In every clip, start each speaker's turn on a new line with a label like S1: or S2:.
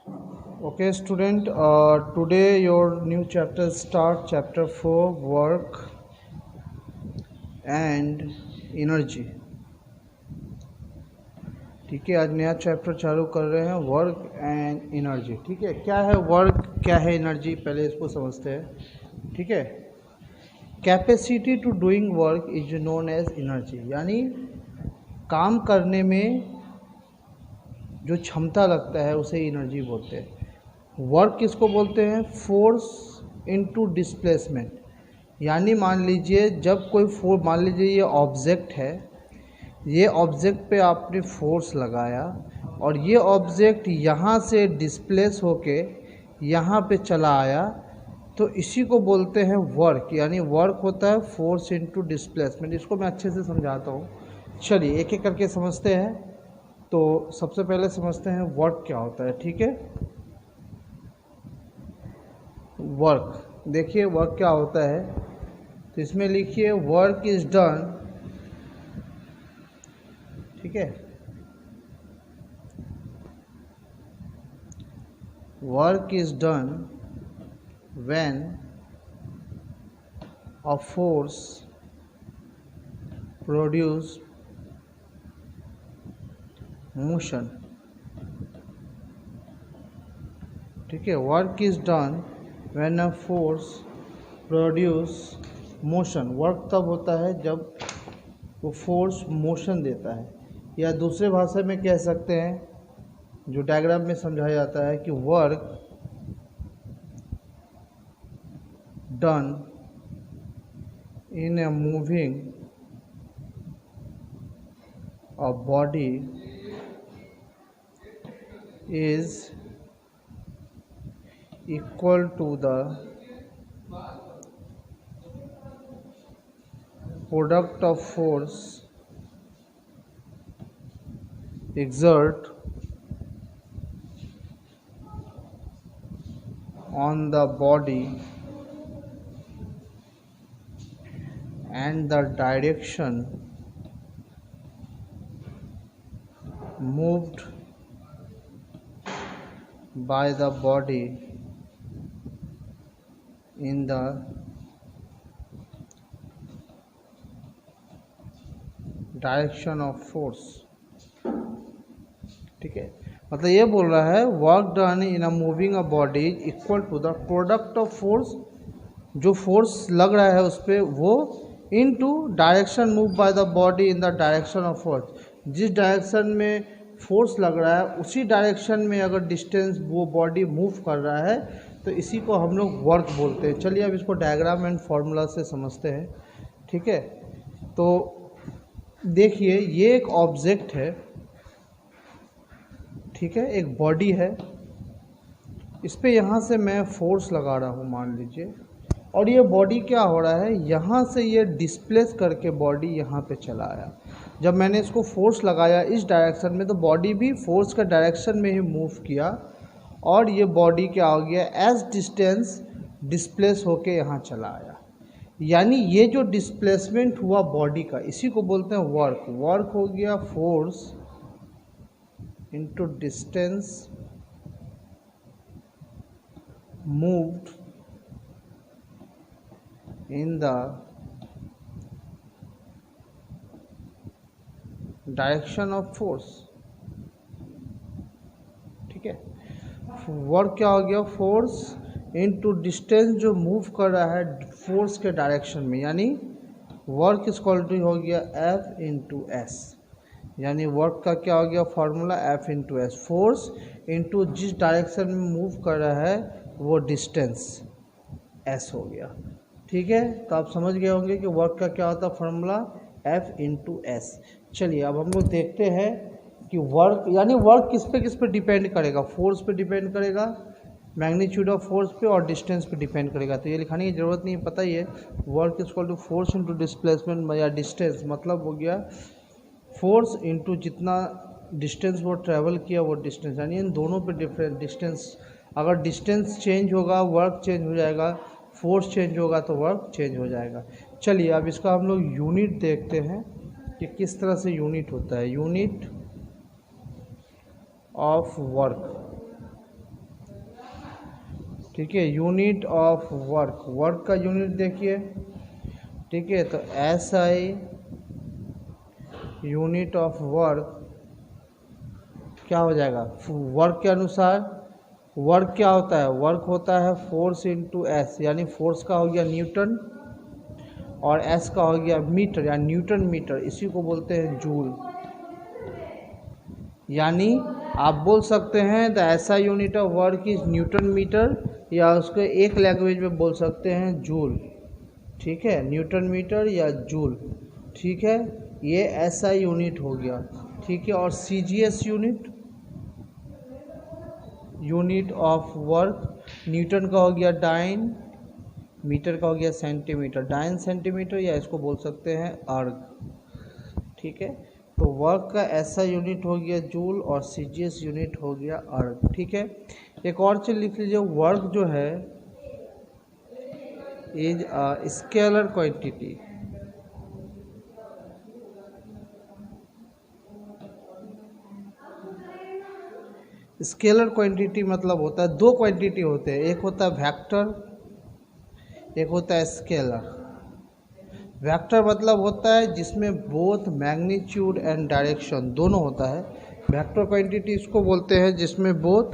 S1: Okay, student. Today your new chapter start. Chapter 4, work and energy. ठीक है, आज नया चैप्टर चालू कर रहे हैं, वर्क एंड एनर्जी. ठीक है, क्या है वर्क, क्या है एनर्जी, पहले इसको समझते हैं. ठीक है, capacity to doing work is known as energy, यानी काम करने में जो क्षमता लगता है उसे एनर्जी बोलते हैं. वर्क किसको बोलते हैं? Force into displacement. यानी मान लीजिए जब कोई फोर्स, मान लीजिए ये ऑब्जेक्ट है, ये ऑब्जेक्ट पे आपने फोर्स लगाया और ये ऑब्जेक्ट यहाँ से डिस्प्लेस होके यहाँ पे चला आया, तो इसी को बोलते हैं वर्क. यानी वर्क होता है फोर्स इनटू डिस्प्लेसमेंट. इसको मैं अच्छे से समझाता हूँ. चलिए एक एक करके समझते हैं. तो सबसे पहले समझते हैं वर्क क्या होता है. ठीक है, वर्क देखिए वर्क क्या होता है. तो इसमें लिखिए वर्क इज डन. ठीक है, work is done when a force produce motion. ठीक है, work is done when a force produce motion. Work तब होता है जब वो फोर्स मोशन देता है, या दूसरे भाषा में कह सकते हैं जो डायग्राम में समझाया जाता है कि work done in a moving a body is equal to the product of force exert on the body and the direction moved by the body in the direction of force. ठीक है, मतलब ये बोल रहा है work done in a moving a body equal to the product of force. जो force लग रहा है उस पर वो into direction move by the body in the direction of force. जिस डायरेक्शन में फोर्स लग रहा है उसी डायरेक्शन में अगर डिस्टेंस वो बॉडी मूव कर रहा है तो इसी को हम लोग वर्क बोलते हैं. चलिए अब इसको डायग्राम एंड फार्मूला से समझते हैं. ठीक है, तो देखिए ये एक ऑब्जेक्ट है. ठीक है, एक बॉडी है, इस पे यहाँ से मैं फोर्स लगा रहा हूँ मान लीजिए, और ये बॉडी क्या हो रहा है, यहाँ से ये डिस्प्लेस करके बॉडी यहाँ पे चला आया. जब मैंने इसको फोर्स लगाया इस डायरेक्शन में तो बॉडी भी फोर्स का डायरेक्शन में ही मूव किया और ये बॉडी क्या हो गया, एज डिस्टेंस डिस्प्लेस होके यहाँ चला आया. यानी ये जो डिस्प्लेसमेंट हुआ बॉडी का, इसी को बोलते हैं वर्क. वर्क हो गया force into distance moved in the direction of force. ठीक है, वर्क क्या हो गया, फोर्स इनटू डिस्टेंस जो मूव कर रहा है फोर्स के डायरेक्शन में, यानी वर्क इस क्वालिटी हो गया F इंटू एस. यानी वर्क का क्या हो गया formula, F into S. Force into जिस डायरेक्शन में मूव कर रहा है वो डिस्टेंस S हो गया. ठीक है, तो आप समझ गए होंगे कि वर्क का क्या होता है फॉर्मूला, F इंटू एस. चलिए अब हम लोग देखते हैं कि वर्क, यानी वर्क किस पे डिपेंड करेगा, फोर्स पे डिपेंड करेगा, मैग्नीट्यूड ऑफ फोर्स पे और डिस्टेंस पे डिपेंड करेगा. तो ये लिखाने की ज़रूरत नहीं है, पता ही है. Work is equal to force into displacement या डिस्टेंस, मतलब हो गया फोर्स इनटू जितना डिस्टेंस वो ट्रैवल किया वो डिस्टेंस. यानी इन दोनों पे डिफरेंट डिस्टेंस, अगर डिस्टेंस चेंज होगा वर्क चेंज हो जाएगा, फोर्स चेंज होगा तो वर्क चेंज हो जाएगा. चलिए अब इसका हम लोग यूनिट देखते हैं कि किस तरह से यूनिट होता है. यूनिट ऑफ वर्क, ठीक है। यूनिट ऑफ वर्क, वर्क का यूनिट देखिए, ठीक है। तो SI यूनिट ऑफ वर्क क्या हो जाएगा, वर्क के अनुसार वर्क क्या होता है, वर्क होता है फोर्स इंटू एस, यानी फोर्स का हो गया न्यूटन और एस का हो गया मीटर या न्यूटन मीटर, इसी को बोलते हैं जूल। यानी आप बोल सकते हैं the SI unit of work is newton metre, या उसको एक लैंग्वेज में बोल सकते हैं जूल, ठीक है, न्यूटन मीटर या जूल, ठीक है। ये ऐसा यूनिट हो गया, ठीक है। और CGS unit of work, Newton का हो गया डाइन, मीटर का हो गया सेंटीमीटर, डाइन सेंटीमीटर, या इसको बोल सकते हैं अर्ग, ठीक है। तो वर्क का ऐसा यूनिट हो गया जूल और CGS यूनिट हो गया अर्ग, ठीक है। एक और चीज़ लिख लीजिए, वर्क जो है is scalar quantity, scalar quantity मतलब होता है, दो क्वांटिटी होते हैं, एक होता है वेक्टर, एक होता है स्केलर। वेक्टर मतलब होता है जिसमें बोथ मैग्नीट्यूड एंड डायरेक्शन दोनों होता है, वेक्टर क्वांटिटी इसको बोलते हैं जिसमें बोथ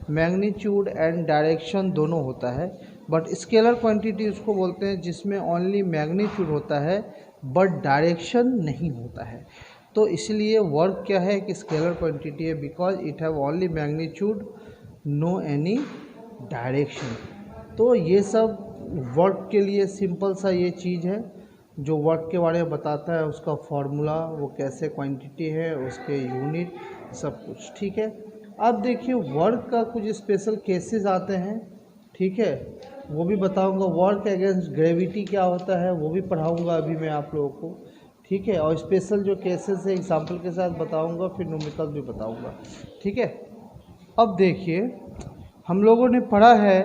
S1: मैग्नीट्यूड एंड डायरेक्शन दोनों होता है। बट स्केलर क्वांटिटी उसको बोलते हैं जिसमें ओनली मैग्नीट्यूड होता है बट डायरेक्शन नहीं होता है। तो इसलिए वर्क क्या है कि स्केलर क्वांटिटी है, because it have only magnitude no any direction. तो ये सब वर्क के लिए सिंपल सा ये चीज़ है जो वर्क के बारे में बताता है, उसका फॉर्मूला, वो कैसे क्वांटिटी है, उसके यूनिट, सब कुछ, ठीक है। अब देखिए वर्क का कुछ स्पेशल केसेस आते हैं, ठीक है, वो भी बताऊंगा। वर्क अगेंस्ट ग्रेविटी क्या होता है वो भी पढ़ाऊंगा अभी मैं आप लोगों को, ठीक है। और स्पेशल जो केसेस है एग्जाम्पल के साथ बताऊंगा, फिर न्यूमेरिकल भी बताऊंगा, ठीक है। अब देखिए हम लोगों ने पढ़ा है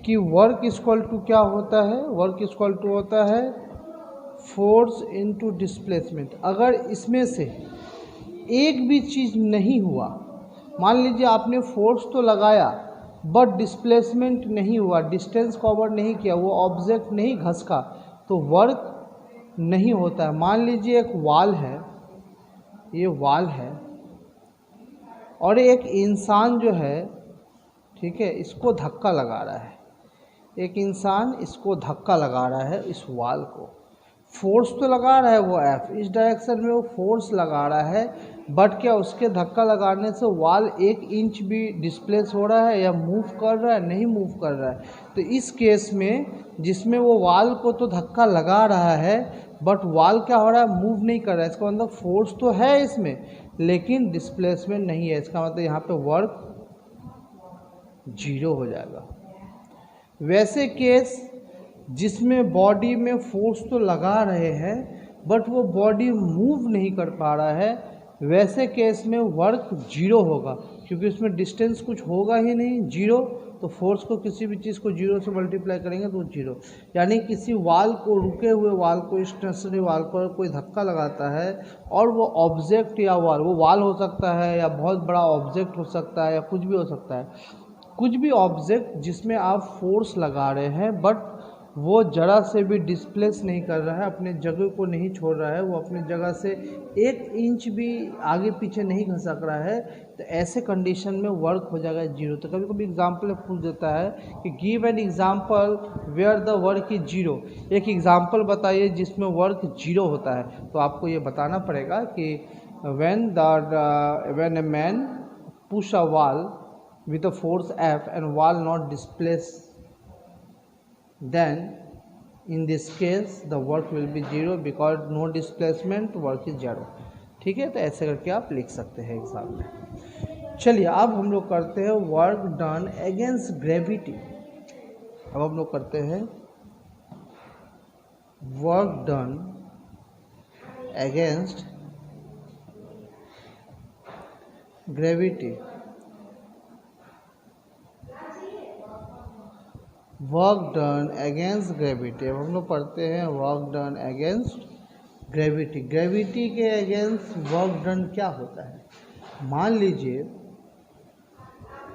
S1: कि वर्क इक्वल टू क्या होता है, वर्क इक्वल टू होता है फोर्स इनटू डिस्प्लेसमेंट। अगर इसमें से एक भी चीज़ नहीं हुआ, मान लीजिए आपने फोर्स तो लगाया बट डिस्प्लेसमेंट नहीं हुआ, डिस्टेंस कवर नहीं किया, वो ऑब्जेक्ट नहीं घसका, तो वर्क नहीं होता है। मान लीजिए एक वॉल है, ये वॉल है और एक इंसान जो है, ठीक है, इसको धक्का लगा रहा है, एक इंसान इसको धक्का लगा रहा है, इस वॉल को फोर्स तो लगा रहा है वो F, इस डायरेक्शन में वो फोर्स लगा रहा है, बट क्या उसके धक्का लगाने से वॉल 1 इंच भी डिस्प्लेस हो रहा है या मूव कर रहा है, नहीं मूव कर रहा है। तो इस केस में जिसमें वो वॉल को तो धक्का लगा रहा है बट वॉल क्या हो रहा है, मूव नहीं कर रहा है, इसका मतलब फोर्स तो है इसमें लेकिन डिस्प्लेसमेंट नहीं है, इसका मतलब यहाँ पे वर्क 0 हो जाएगा। वैसे केस जिसमें बॉडी में फोर्स तो लगा रहे हैं बट वो बॉडी मूव नहीं कर पा रहा है, वैसे केस में वर्क 0 होगा, क्योंकि उसमें डिस्टेंस कुछ होगा ही नहीं, 0। तो फोर्स को किसी भी चीज़ को 0 से मल्टीप्लाई करेंगे तो 0, यानी किसी वाल को, रुके हुए वाल को, स्टेशनरी वाल को कोई धक्का लगाता है और वो ऑब्जेक्ट या वाल, वो वाल हो सकता है या बहुत बड़ा ऑब्जेक्ट हो सकता है या कुछ भी हो सकता है, कुछ भी ऑब्जेक्ट जिसमें आप फोर्स लगा रहे हैं बट वो जरा से भी डिस्प्लेस नहीं कर रहा है, अपने जगह को नहीं छोड़ रहा है, वो अपनी जगह से 1 इंच भी आगे पीछे नहीं घसक रहा है, तो ऐसे कंडीशन में वर्क हो जाएगा 0। तो कभी कभी एग्जाम्पल पूछ देता है कि give an example where the work is 0, एक एग्जाम्पल बताइए जिसमें वर्क 0 होता है। तो आपको ये बताना पड़ेगा कि when a man push a wall with a force F and wall not displace, then in this case the work will be 0 because no displacement, work is 0, ठीक है। तो ऐसे करके आप लिख सकते हैं एग्जाम में। चलिए अब हम लोग करते हैं वर्क डन अगेंस्ट ग्रेविटी। अब हम लोग करते हैं work done against gravity. Work done against gravity. अब हम लोग पढ़ते हैं work done against gravity. Gravity के अगेंस्ट वर्क डन क्या होता है। मान लीजिए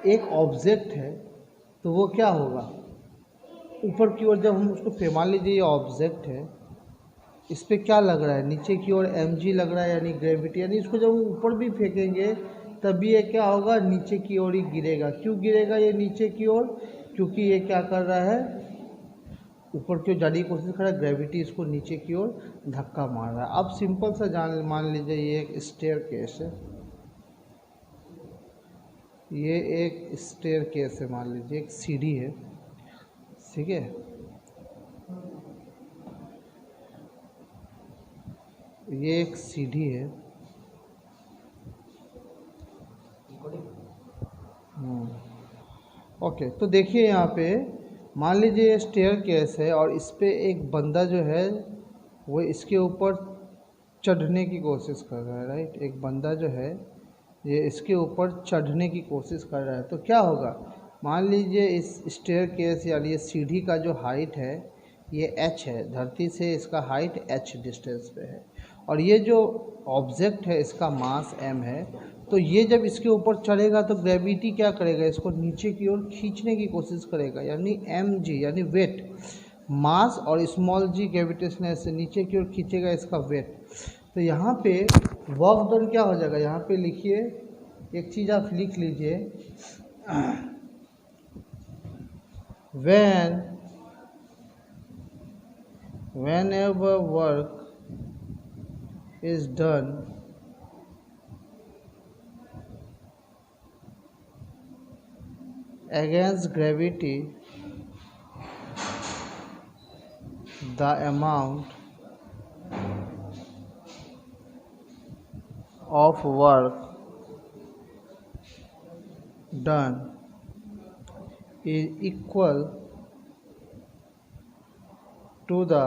S1: एक ऑब्जेक्ट है, तो वो क्या होगा, ऊपर की ओर जब हम उसको मान लीजिए ये ऑब्जेक्ट है, इस पर क्या लग रहा है, नीचे की ओर mg लग रहा है यानी ग्रेविटी, यानी इसको जब हम ऊपर भी फेंकेंगे तभी ये क्या होगा, नीचे की ओर ही गिरेगा। क्यों गिरेगा ये नीचे की ओर, क्योंकि ये क्या कर रहा है, ऊपर की ओर जाने की कोशिश कर रहा है, ग्रेविटी इसको नीचे की ओर धक्का मार रहा है। अब सिंपल सा मान लीजिए ये एक स्टेयर केस है, ये एक स्टेयर केस है, मान लीजिए एक सीढ़ी है, ठीक है। ये एक सीढ़ी है, ओके। तो देखिए यहाँ पे मान लीजिए ये स्टेयर केस है और इस पे एक बंदा जो है वो इसके ऊपर चढ़ने की कोशिश कर रहा है, राइट। एक बंदा जो है ये इसके ऊपर चढ़ने की कोशिश कर रहा है। तो क्या होगा, मान लीजिए इस स्टेयर केस यानी ये सीढ़ी का जो हाइट है ये h है, धरती से इसका हाइट h डिस्टेंस पे है, और ये जो ऑब्जेक्ट है इसका मास m है। तो ये जब इसके ऊपर चढ़ेगा तो ग्रेविटी क्या करेगा, इसको नीचे की ओर खींचने की कोशिश करेगा, यानी mg यानी वेट, मास, और स्मॉल g ग्रेविटेशनल से नीचे की ओर खींचेगा इसका वेट। तो यहाँ पे वर्क डन क्या हो जाएगा, यहाँ पे लिखिए, एक चीज़ आप लिख लीजिए, whenever work is done against gravity, the amount of work done is equal to the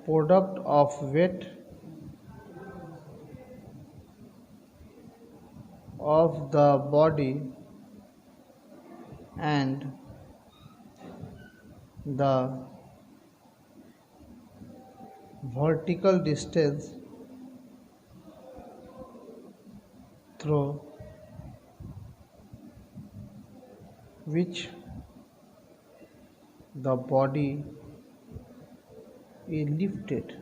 S1: product of weight of the body and the vertical distance through which the body is lifted,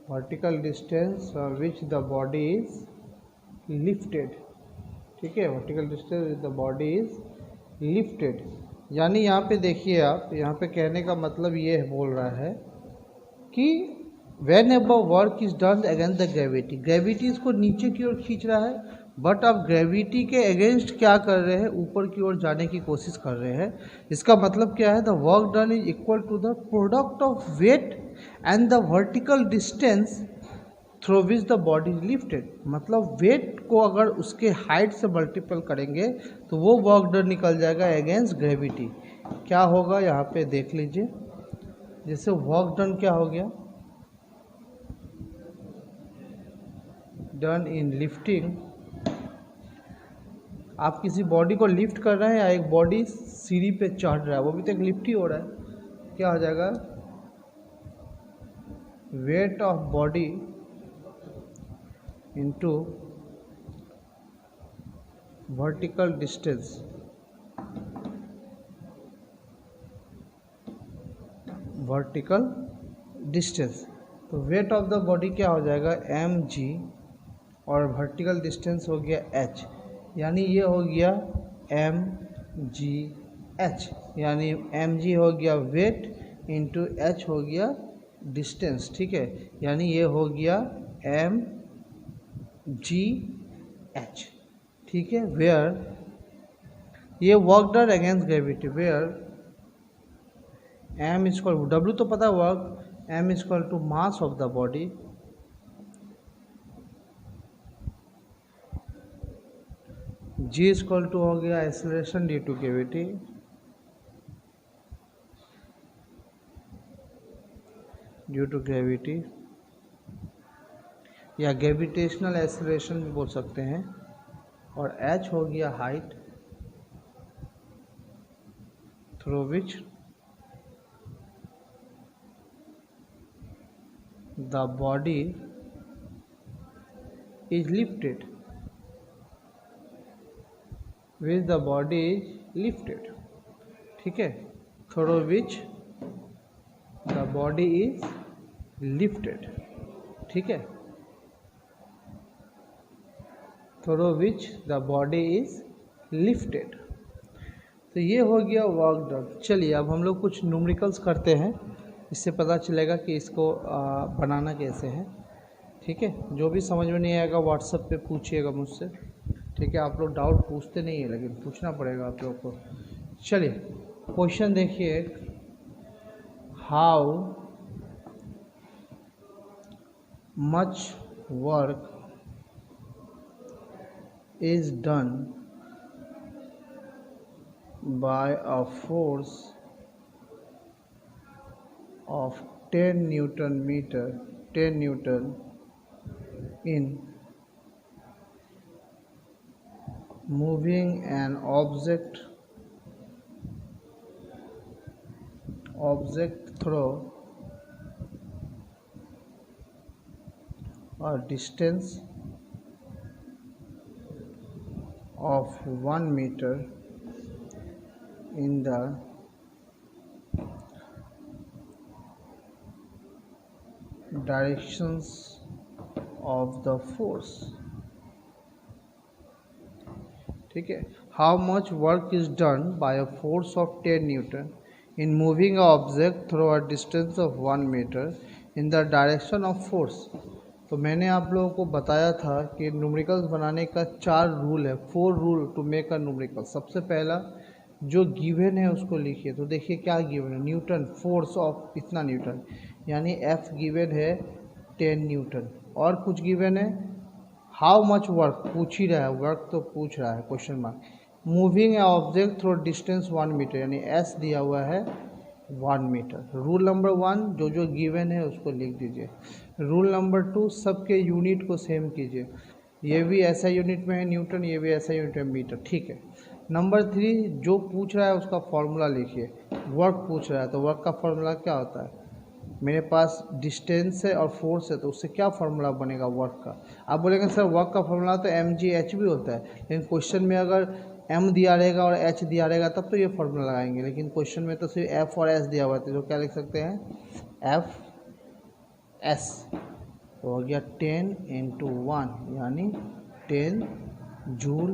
S1: vertical distance which the body is lifted, ठीक है, vertical distance the body is lifted. यानी यहाँ पे देखिए आप, यहाँ पे कहने का मतलब ये बोल रहा है कि when ever work is done against the gravity, gravity इसको नीचे की ओर खींच रहा है, बट आप ग्रेविटी के अगेंस्ट क्या कर रहे हैं, ऊपर की ओर जाने की कोशिश कर रहे हैं। इसका मतलब क्या है, the work done is equal to the product of weight and the vertical distance through which the body is lifted. मतलब वेट को अगर उसके हाइट से मल्टीपल करेंगे तो वो वर्क डन निकल जाएगा अगेंस्ट ग्रेविटी। क्या होगा यहाँ पे देख लीजिए, जैसे वर्क डन क्या हो गया, डन इन लिफ्टिंग, आप किसी बॉडी को लिफ्ट कर रहे हैं या एक बॉडी सीढ़ी पे चढ़ रहा है, वो भी तो एक लिफ्ट ही हो रहा है। क्या हो जाएगा, weight of body into vertical distance, vertical distance। तो वेट ऑफ द बॉडी क्या हो जाएगा, mg, और वर्टिकल डिस्टेंस हो गया h, यानी ये हो गया mgh, यानी mg हो गया वेट इंटू h हो गया डिस्टेंस, ठीक है, यानी ये हो गया mgh, ठीक है। वेयर ये work done against gravity, where m equal w तो पता work, m equal to mass of the body g equal to हो गया acceleration due to gravity, due to gravity या ग्रेविटेशनल एक्सेलरेशन भी बोल सकते हैं, और h हो गया height through which the body is lifted, which the body is lifted, ठीक है, through which the body is lifted, ठीक है, through which the body is lifted. तो ये हो गया वर्क डन। चलिए अब हम लोग कुछ न्यूमेरिकल्स करते हैं, इससे पता चलेगा कि इसको बनाना कैसे है, ठीक है। जो भी समझ में नहीं आएगा व्हाट्सएप पे पूछिएगा मुझसे, ठीक है। आप लोग डाउट पूछते नहीं है लेकिन पूछना पड़ेगा आप लोग को। चलिए क्वेश्चन देखिए, how much work is done by a force of 10 Newton in moving an object through a distance of 1 meter in the directions of the force, ठीक है। How much work is done by a force of 10 newton in moving a object through a distance of 1 metre in the direction of force. तो मैंने आप लोगों को बताया था कि न्यूमेरिकल्स बनाने का 4 रूल है, 4 rule to make a numerical. सबसे पहला जो गिवन है उसको लिखिए। तो देखिए क्या गिवन है, न्यूटन, फोर्स ऑफ इतना न्यूटन, यानी एफ गिवन है 10 न्यूटन। और कुछ गिवन है, हाउ मच वर्क पूछ ही रहा है, वर्क तो पूछ रहा है question mark. Moving a object through distance 1 metre, यानी एस दिया हुआ है 1 मीटर। रूल नंबर 1 जो गिवन है उसको लिख दीजिए। रूल नंबर 2 सबके यूनिट को सेम कीजिए, ये भी ऐसा यूनिट में है न्यूटन, ये भी ऐसा यूनिट है मीटर, ठीक है। नंबर 3 जो पूछ रहा है उसका फॉर्मूला लिखिए। वर्क पूछ रहा है तो वर्क का फॉर्मूला क्या होता है, मेरे पास डिस्टेंस है और फोर्स है तो उससे क्या फॉर्मूला बनेगा वर्क का। आप बोलेंगे सर वर्क का फॉर्मूला तो mgh भी होता है, लेकिन क्वेश्चन में अगर m दिया रहेगा और h दिया रहेगा तब तो ये फॉर्मूला लगाएंगे, लेकिन क्वेश्चन में तो सिर्फ f और s दिया हुआ है तो क्या लिख सकते हैं f s। तो हो गया 10 × 1 यानी 10 जूल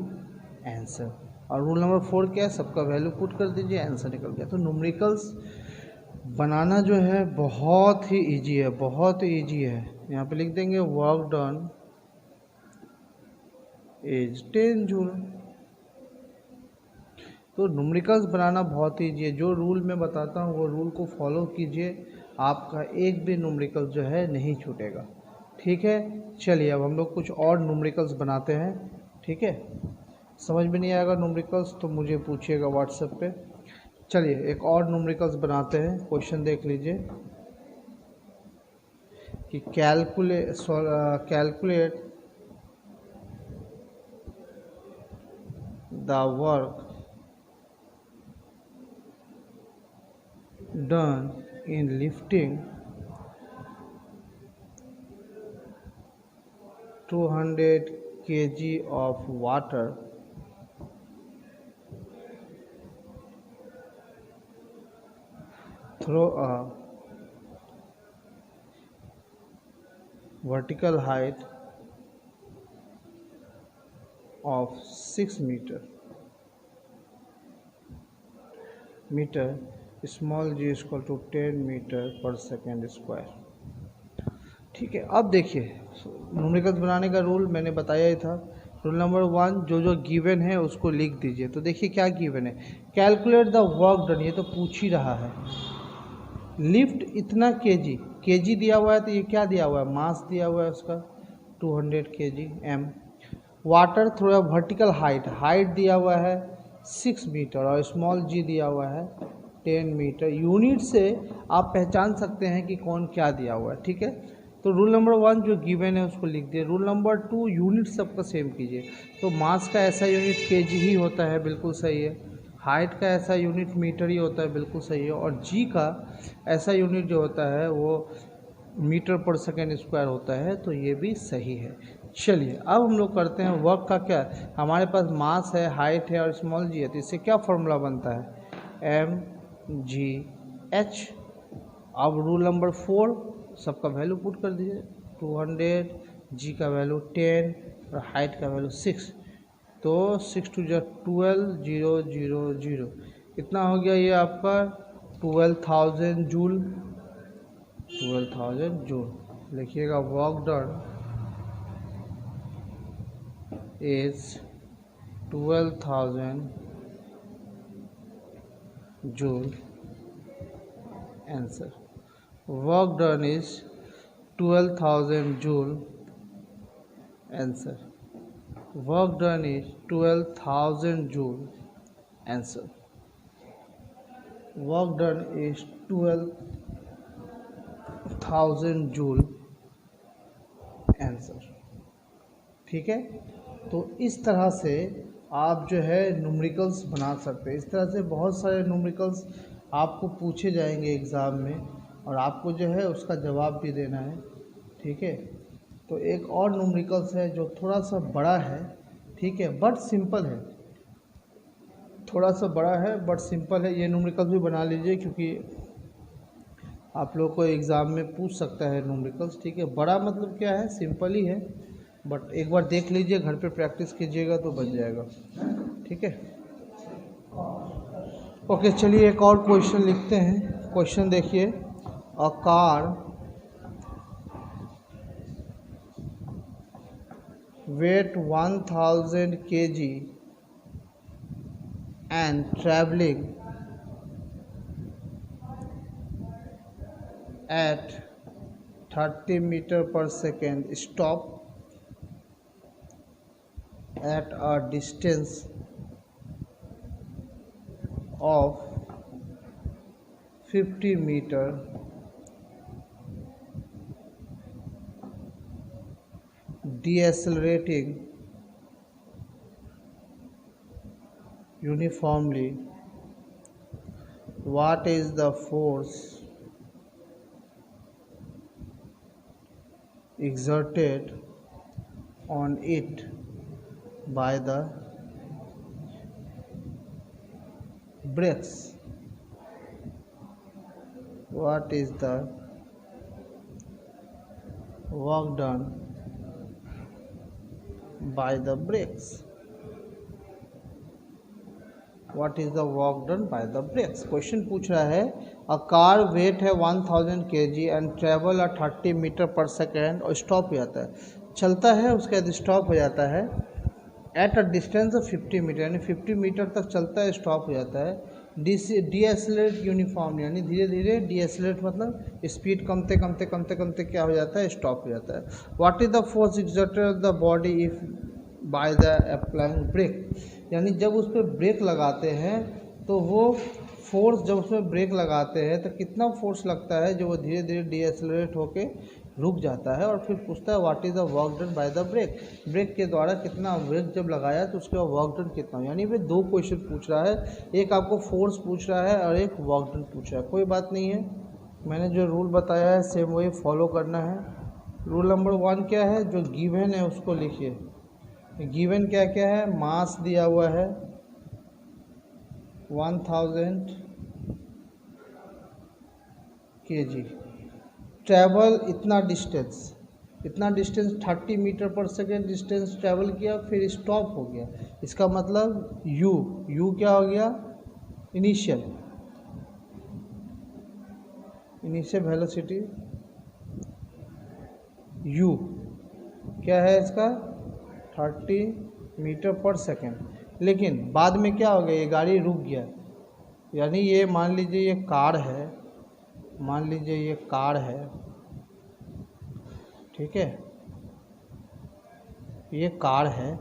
S1: आंसर। और रूल नंबर 4 क्या है, सबका वैल्यू पुट कर दीजिए, आंसर निकल गया। तो न्यूमेरिकल्स बनाना जो है बहुत ही इजी है, बहुत ही इजी है। यहाँ पे लिख देंगे वर्क डन इज 10 जूल। तो न्यूमेरिकल्स बनाना बहुत ही इजी है। जो रूल मैं बताता हूँ वो रूल को फॉलो कीजिए, आपका एक भी न्यूमेरिकल जो है नहीं छूटेगा, ठीक है। चलिए अब हम लोग कुछ और न्यूमेरिकल्स बनाते हैं, ठीक है। समझ में नहीं आएगा न्यूमेरिकल्स तो मुझे पूछिएगा व्हाट्सएप पे। चलिए एक और न्यूमेरिकल्स बनाते हैं। क्वेश्चन देख लीजिए कि calculate the work done in lifting 200 kg of water through a vertical height of 6 meter small g equal to 10 metre per second square, ठीक है। अब देखिए न्यूमेरिकल्स बनाने का रूल मैंने बताया ही था। रूल नंबर 1 जो गिवन है उसको लिख दीजिए। तो देखिए क्या गिवन है, कैलकुलेट द वर्क डन, ये तो पूछ ही रहा है। लिफ्ट इतना केजी दिया हुआ है, तो ये क्या दिया हुआ है, मास दिया हुआ है उसका 200 kg m। वाटर थोड़ा वर्टिकल हाइट दिया हुआ है 6 मीटर और स्मॉल g दिया हुआ है 10 मीटर। यूनिट से आप पहचान सकते हैं कि कौन क्या दिया हुआ है, ठीक है। तो रूल नंबर 1 जो गिवन है उसको लिख दिए। रूल नंबर 2 यूनिट सबका सेम कीजिए। तो मास का ऐसा यूनिट केजी ही होता है, बिल्कुल सही है। हाइट का ऐसा यूनिट मीटर ही होता है, बिल्कुल सही है। और जी का ऐसा यूनिट जो होता है वो मीटर पर सेकेंड स्क्वायर होता है, तो ये भी सही है। चलिए अब हम लोग करते हैं वर्क का क्या, हमारे पास मास है, हाइट है और स्मॉल जी है, तो इससे क्या फॉर्मूला बनता है, mgh। अब रूल नंबर 4, सबका वैल्यू पुट कर दीजिए, 200, जी का वैल्यू 10 और हाइट का वैल्यू 6, तो 6 2 12, 0 0 0, कितना हो गया ये आपका 12,000 जूल, 12,000 जूल। लिखिएगा work done is 12,000 joule। Answer, work done is 12,000 joule। Answer, work done is 12,000 joule। Answer, work done is 12,000 joule। Answer, ठीक है। तो इस तरह से आप जो है न्यूमेरिकल्स बना सकते हैं। इस तरह से बहुत सारे न्यूमेरिकल्स आपको पूछे जाएंगे एग्ज़ाम में और आपको जो है उसका जवाब भी देना है, ठीक है। तो एक और न्यूमेरिकल्स है जो थोड़ा सा बड़ा है, ठीक है, बट सिंपल है, थोड़ा सा बड़ा है बट सिंपल है। ये न्यूमेरिकल्स भी बना लीजिए क्योंकि आप लोग को एग्ज़ाम में पूछ सकता है न्यूमेरिकल्स, ठीक है। बड़ा मतलब क्या है, सिंपल ही है, बट एक बार देख लीजिए, घर पे प्रैक्टिस कीजिएगा तो बन जाएगा, ठीक है। ओके, चलिए एक और क्वेश्चन लिखते हैं। क्वेश्चन देखिए, a car weight 1000 kg and travelling at 30 metre per second stop at a distance of 50 meter decelerating uniformly, what is the force exerted on it by the brakes? What is the work done by the brakes? What is the work done by the brakes? Question पूछ रहा है, अ car wait है 1000 kg and travel 30 metre per second और stop हो जाता है, चलता है उसके बाद स्टॉप हो जाता है at a distance of 50 metre, यानी 50 मीटर तक चलता है, स्टॉप हो जाता है। डीएसलेट यूनिफॉर्म, यानी धीरे धीरे, डीएसलेट मतलब स्पीड कमते कमते कमते कमते क्या हो जाता है, स्टॉप हो जाता है। What is the force exerted on the body if by the applying brake, यानी जब उस पर ब्रेक लगाते हैं तो वो फोर्स, जब उसमें ब्रेक लगाते हैं तो कितना फोर्स लगता है जो वो धीरे धीरे डीएसलेट होके रुक जाता है। और फिर पूछता है what is the work done by the brake, brake के द्वारा कितना ब्रेक जब लगाया तो उसके बाद वर्क डन कितना, यानी वे दो क्वेश्चन पूछ रहा है, एक आपको फोर्स पूछ रहा है और एक वर्क डन पूछ रहा है। कोई बात नहीं है, मैंने जो रूल बताया है सेम वही फॉलो करना है। रूल नंबर 1 क्या है, जो गिवन है उसको लिखिए। गिवन क्या क्या है, मास दिया हुआ है 1000 kg, ट्रैवल इतना distance 30 metre per second distance travel किया, फिर स्टॉप हो गया, इसका मतलब यू क्या हो गया, इनिशियल वेलोसिटी, यू क्या है इसका 30 मीटर पर सेकेंड। लेकिन बाद में क्या हो गया, ये गाड़ी रुक गया, यानी ये मान लीजिए ये कार है, मान लीजिए ये कार है, ठीक है, ये कार है।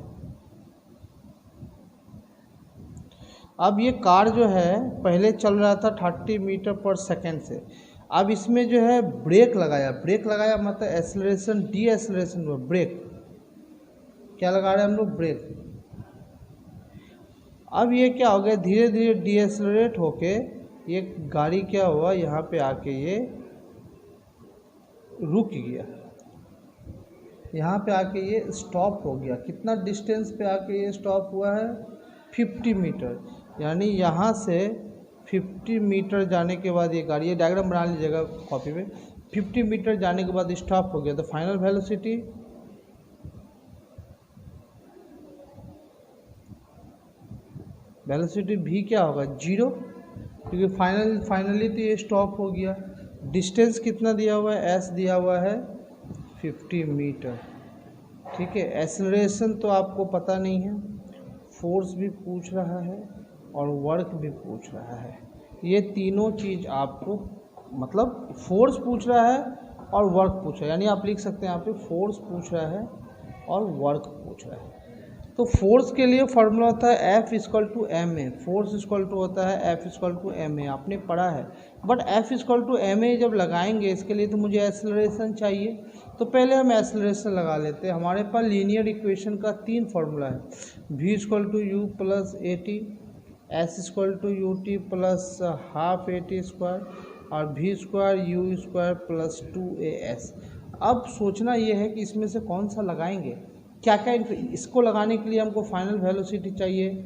S1: अब ये कार जो है पहले चल रहा था 30 मीटर पर सेकेंड से, अब इसमें जो है ब्रेक लगाया मतलब एक्सेलरेशन डी एक्सेलरेशन हुआ, ब्रेक क्या लगा रहे हैं हम लोग, ब्रेक। अब ये क्या हो गया, धीरे धीरे डी एक्सेलरेट होके ये गाड़ी क्या हुआ, यहाँ पे आके ये रुक गया, यहाँ पे आके ये स्टॉप हो गया। कितना डिस्टेंस पे आके ये स्टॉप हुआ है? 50 मीटर। यानी यहाँ से 50 मीटर जाने के बाद ये गाड़ी, ये डायग्राम बना लीजिएगा कॉपी में, 50 मीटर जाने के बाद स्टॉप हो गया। तो फाइनल वेलोसिटी भी क्या होगा? 0, क्योंकि फाइनली तो ये स्टॉप हो गया। डिस्टेंस कितना दिया हुआ है? एस दिया हुआ है 50 मीटर। ठीक है, एक्सेलरेशन तो आपको पता नहीं है, फोर्स भी पूछ रहा है और वर्क भी पूछ रहा है। ये तीनों चीज़ आपको, मतलब फोर्स पूछ रहा है और वर्क पूछ रहा है, यानी आप लिख सकते हैं यहाँ पे फोर्स पूछ रहा है और वर्क पूछ रहा है। तो फोर्स के लिए फॉर्मूला होता है F equal to M A. Force equal to होता है F equal to M A, आपने पढ़ा है। But F equal to M A जब लगाएंगे, इसके लिए तो मुझे एक्सेलरेशन चाहिए। तो पहले हम एक्सेलरेशन लगा लेते हैं। हमारे पास लीनियर इक्वेशन का 3 फार्मूला है, V equal to U plus A T, S equal to U T plus half A T square और V square U square plus 2AS। अब सोचना ये है कि इसमें से कौन सा लगाएंगे, क्या क्या। इसको लगाने के लिए हमको फाइनल वेलोसिटी चाहिए,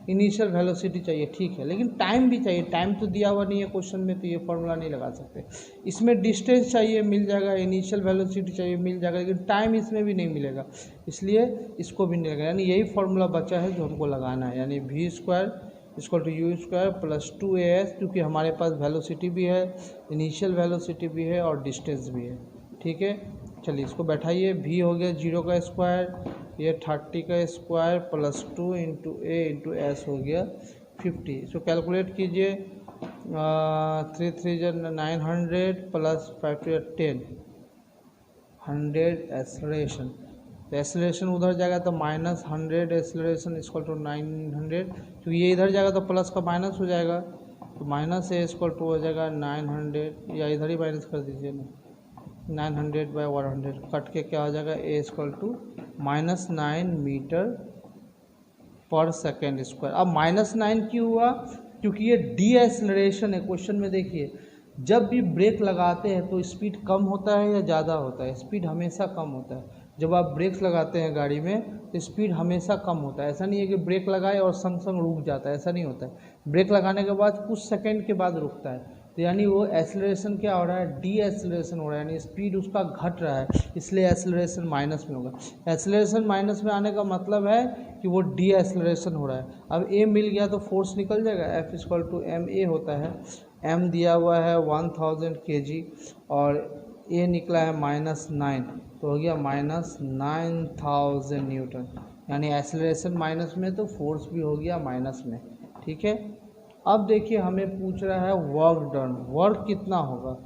S1: इनिशियल वेलोसिटी चाहिए, ठीक है, लेकिन टाइम भी चाहिए। टाइम तो दिया हुआ नहीं है क्वेश्चन में, तो ये फॉर्मूला नहीं लगा सकते। इसमें डिस्टेंस चाहिए, मिल जाएगा, इनिशियल वेलोसिटी चाहिए, मिल जाएगा, लेकिन टाइम इसमें भी नहीं मिलेगा, इसलिए इसको भी नहीं लगेगा। यानी यही फॉर्मूला बचा है जो हमको लगाना है, यानी V square equal to U square plus 2AS, क्योंकि हमारे पास वेलोसिटी भी है, इनिशियल वेलोसिटी भी है और डिस्टेंस भी है। ठीक है, चलिए इसको बैठाइए। V हो गया 0 का स्क्वायर, ये 30 का स्क्वायर प्लस 2 इंटू ए इंटू एस हो गया 50। इसको कैलकुलेट कीजिए, 3 3 900 प्लस 5 10 100 एक्सेलरेशन। तो एक्सेलरेशन उधर जाएगा तो माइनस 100 एक्सेलरेशन इक्वल टू 900, क्योंकि ये इधर जाएगा तो प्लस का माइनस हो जाएगा, तो माइनस ए इक्वल टू हो जाएगा 900, या इधर ही माइनस कर दीजिए ना, 900/100 कट के क्या हो जाएगा, ए equal to -9 metre per second square. अब -9 क्यों हुआ? क्योंकि ये डी एक्सेलरेशन है। क्वेश्चन में देखिए, जब भी ब्रेक लगाते हैं तो स्पीड कम होता है या ज़्यादा होता है? स्पीड हमेशा कम होता है। जब आप ब्रेक्स लगाते हैं गाड़ी में तो स्पीड हमेशा कम होता है। ऐसा नहीं है कि ब्रेक लगाए और संग संग रुक जाता है, ऐसा नहीं होता है। ब्रेक लगाने के बाद कुछ सेकंड के बाद रुकता है, तो यानी वो एक्सेलरेशन क्या हो रहा है? डी एक्सेलरेशन हो रहा है, यानी स्पीड उसका घट रहा है, इसलिए एक्सेलरेशन माइनस में होगा। एक्सेलरेशन माइनस में आने का मतलब है कि वो डी एक्सेलरेशन हो रहा है। अब ए मिल गया तो फोर्स निकल जाएगा, F equal to M A होता है। एम दिया हुआ है 1000 kg और ए निकला है -9, तो हो गया -9000 न्यूटन। यानी एक्सेलरेशन माइनस में तो फोर्स भी हो गया माइनस में। ठीक है, अब देखिए हमें पूछ रहा है वर्क डन, वर्क कितना होगा।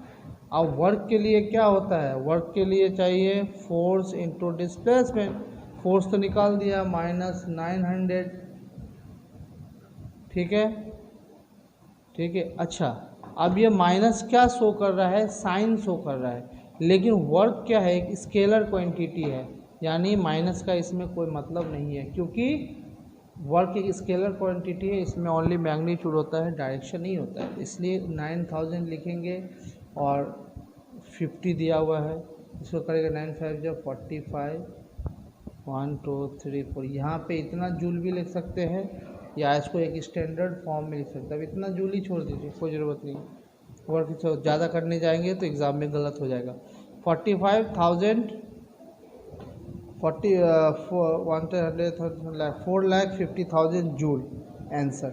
S1: अब वर्क के लिए क्या होता है? वर्क के लिए चाहिए फोर्स इंटू डिस्प्लेसमेंट। फोर्स तो निकाल दिया -900। ठीक है, ठीक है। अच्छा, अब ये माइनस क्या शो कर रहा है? साइन शो कर रहा है, लेकिन वर्क क्या है? एक स्केलर क्वांटिटी है, यानी माइनस का इसमें कोई मतलब नहीं है, क्योंकि वर्क एक स्केलर क्वांटिटी है, इसमें ओनली मैग्नीट्यूड होता है, डायरेक्शन नहीं होता है। इसलिए 9000 लिखेंगे और 50 दिया हुआ है, इसको करेगा 9 5 जब 45 1 2 3 4। यहाँ पे इतना जूल भी लिख सकते हैं या इसको एक स्टैंडर्ड फॉर्म में लिख सकते हैं। अब इतना जूल ही छोड़ दीजिए, कोई ज़रूरत नहीं। वर्क ज़्यादा करने जाएंगे तो एग्ज़ाम में गलत हो जाएगा। 4,50,000 जूल आंसर।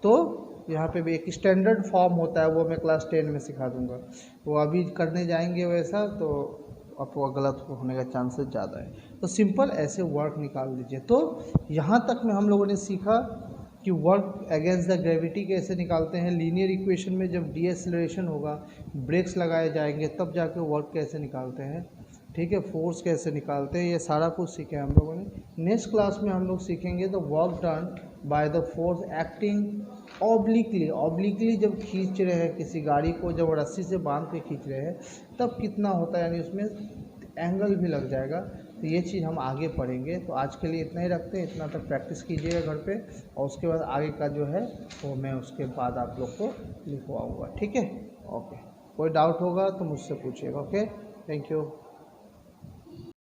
S1: तो यहाँ पे भी एक स्टैंडर्ड फॉर्म होता है, वो मैं क्लास 10 में सिखा दूंगा। वो अभी करने जाएंगे वैसा तो आपको गलत होने का चांसेस ज़्यादा है। तो सिंपल ऐसे वर्क निकाल दीजिए। तो यहाँ तक में हम लोगों ने सीखा कि वर्क अगेंस्ट द ग्रेविटी कैसे निकालते हैं। लीनियर इक्वेशन में जब डीएक्सेलरेशन होगा, ब्रेक्स लगाए जाएंगे, तब जाके वर्क कैसे निकालते हैं। ठीक है, फोर्स कैसे निकालते हैं, ये सारा कुछ सीखे हम लोगों ने। नेक्स्ट क्लास में हम लोग सीखेंगे the work done by the force acting obliquely. Obliquely जब खींच रहे हैं किसी गाड़ी को, जब रस्सी से बांध के खींच रहे हैं, तब कितना होता है, यानी उसमें एंगल भी लग जाएगा। तो ये चीज़ हम आगे पढ़ेंगे। तो आज के लिए इतना ही रखते हैं, इतना तक प्रैक्टिस कीजिएगा घर पे, और उसके बाद आगे का जो है वो मैं उसके बाद आप लोग को लिखवाऊँगा। ठीक है, ओके। कोई डाउट होगा तो मुझसे पूछिएगा। Okay, thank you.